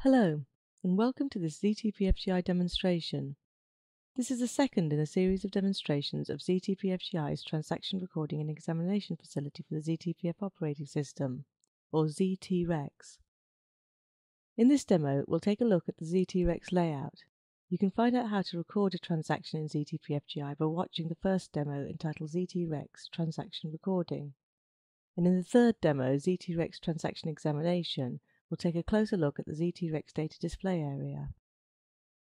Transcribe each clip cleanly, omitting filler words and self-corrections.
Hello, and welcome to this zTPFGI demonstration. This is the second in a series of demonstrations of zTPFGI's transaction recording and examination facility for the zTPF operating system, or zTREX. In this demo, we'll take a look at the zTREX layout. You can find out how to record a transaction in zTPFGI by watching the first demo entitled zTREX Transaction Recording. And in the third demo, zTREX Transaction Examination, we'll take a closer look at the zTREX data display area.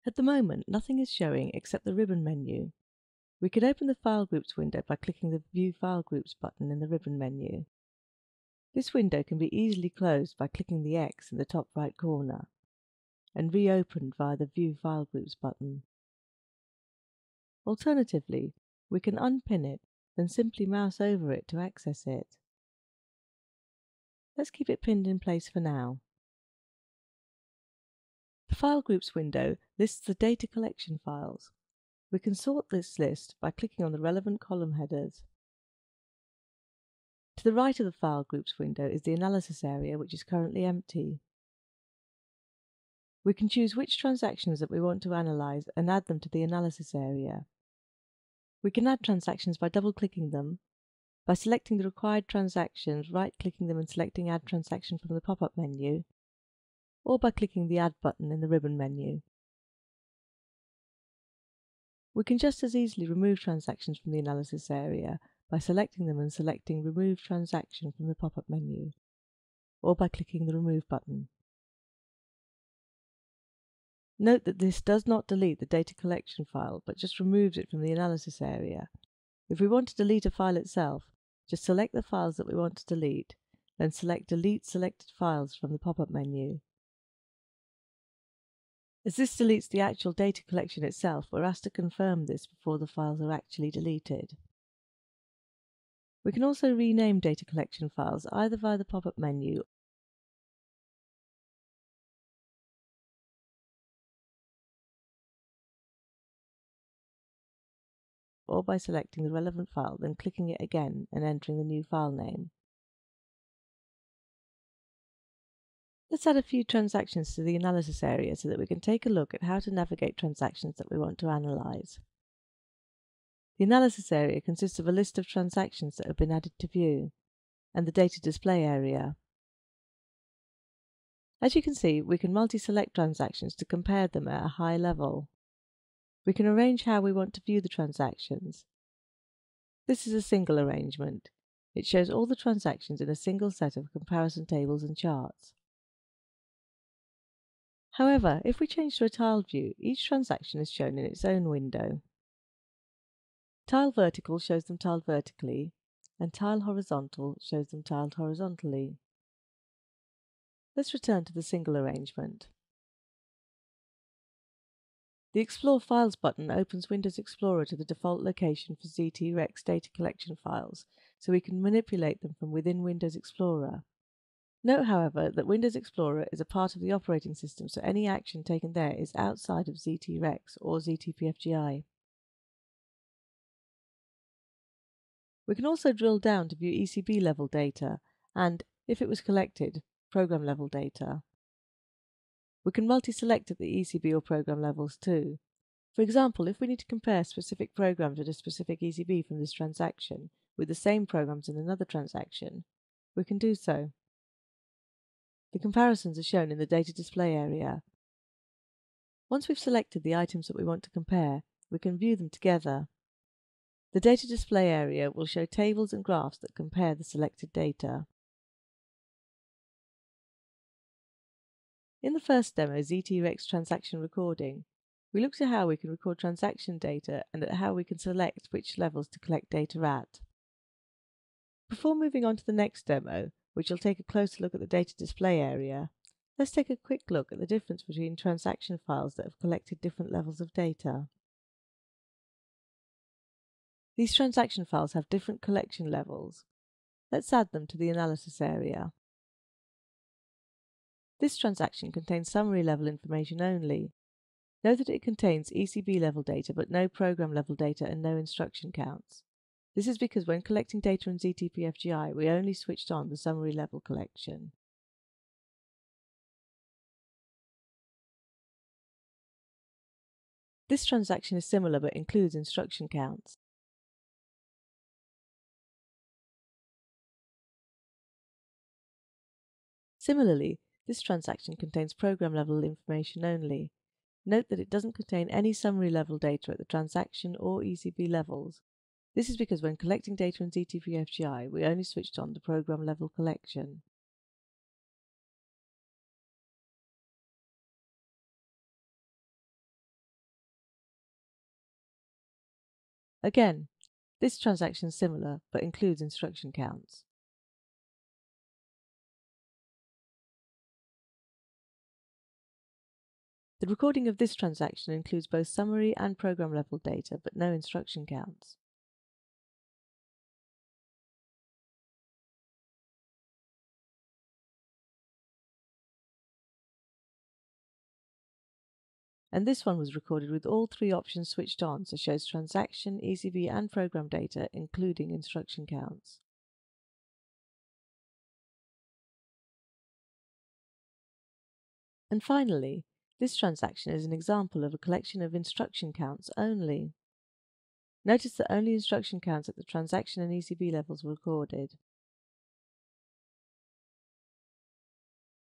At the moment, nothing is showing except the ribbon menu. We can open the File Groups window by clicking the View File Groups button in the ribbon menu. This window can be easily closed by clicking the X in the top right corner and reopened via the View File Groups button. Alternatively, we can unpin it, then simply mouse over it to access it. Let's keep it pinned in place for now. The File Groups window lists the data collection files. We can sort this list by clicking on the relevant column headers. To the right of the File Groups window is the analysis area, which is currently empty. We can choose which transactions that we want to analyze and add them to the analysis area. We can add transactions by double-clicking them, by selecting the required transactions, right-clicking them and selecting Add Transaction from the pop-up menu, or by clicking the Add button in the ribbon menu. We can just as easily remove transactions from the analysis area by selecting them and selecting Remove Transaction from the pop-up menu, or by clicking the Remove button. Note that this does not delete the data collection file, but just removes it from the analysis area. If we want to delete a file itself, just select the files that we want to delete, then select Delete Selected Files from the pop-up menu. As this deletes the actual data collection itself, we're asked to confirm this before the files are actually deleted. We can also rename data collection files either via the pop-up menu or by selecting the relevant file, then clicking it again and entering the new file name. Let's add a few transactions to the analysis area so that we can take a look at how to navigate transactions that we want to analyze. The analysis area consists of a list of transactions that have been added to view, and the data display area. As you can see, we can multi-select transactions to compare them at a high level. We can arrange how we want to view the transactions. This is a single arrangement. It shows all the transactions in a single set of comparison tables and charts. However, if we change to a tiled view, each transaction is shown in its own window. Tile vertical shows them tiled vertically, and tile horizontal shows them tiled horizontally. Let's return to the single arrangement. The Explore Files button opens Windows Explorer to the default location for zTREX data collection files, so we can manipulate them from within Windows Explorer. Note, however, that Windows Explorer is a part of the operating system, so any action taken there is outside of zTREX or zTPFGI. We can also drill down to view ECB level data and, if it was collected, program level data. We can multi-select at the ECB or program levels too. For example, if we need to compare specific programs at a specific ECB from this transaction with the same programs in another transaction, we can do so. The comparisons are shown in the data display area. Once we've selected the items that we want to compare, we can view them together. The data display area will show tables and graphs that compare the selected data. In the first demo, zTREX Transaction Recording, we looked at how we can record transaction data and at how we can select which levels to collect data at. Before moving on to the next demo, which will take a closer look at the data display area, let's take a quick look at the difference between transaction files that have collected different levels of data. These transaction files have different collection levels. Let's add them to the analysis area. This transaction contains summary level information only. Note that it contains ECB level data but no program level data and no instruction counts. This is because when collecting data in zTPFGI, we only switched on the summary level collection. This transaction is similar but includes instruction counts. Similarly, this transaction contains program-level information only. Note that it doesn't contain any summary-level data at the transaction or ECB levels. This is because when collecting data in zTPFGI, we only switched on the program-level collection. Again, this transaction is similar but includes instruction counts. The recording of this transaction includes both summary and program-level data, but no instruction counts. And this one was recorded with all three options switched on, so shows transaction, ECB and program data, including instruction counts. And finally, this transaction is an example of a collection of instruction counts only. Notice that only instruction counts at the transaction and ECB levels were recorded.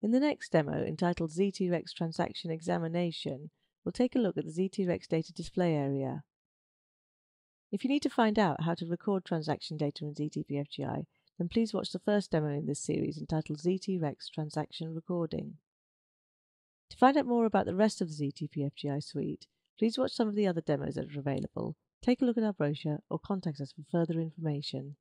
In the next demo, entitled zTREX Transaction Examination, we'll take a look at the zTREX data display area. If you need to find out how to record transaction data in zTPFGI, then please watch the first demo in this series entitled zTREX Transaction Recording. To find out more about the rest of the zTPFGI suite, please watch some of the other demos that are available, take a look at our brochure, or contact us for further information.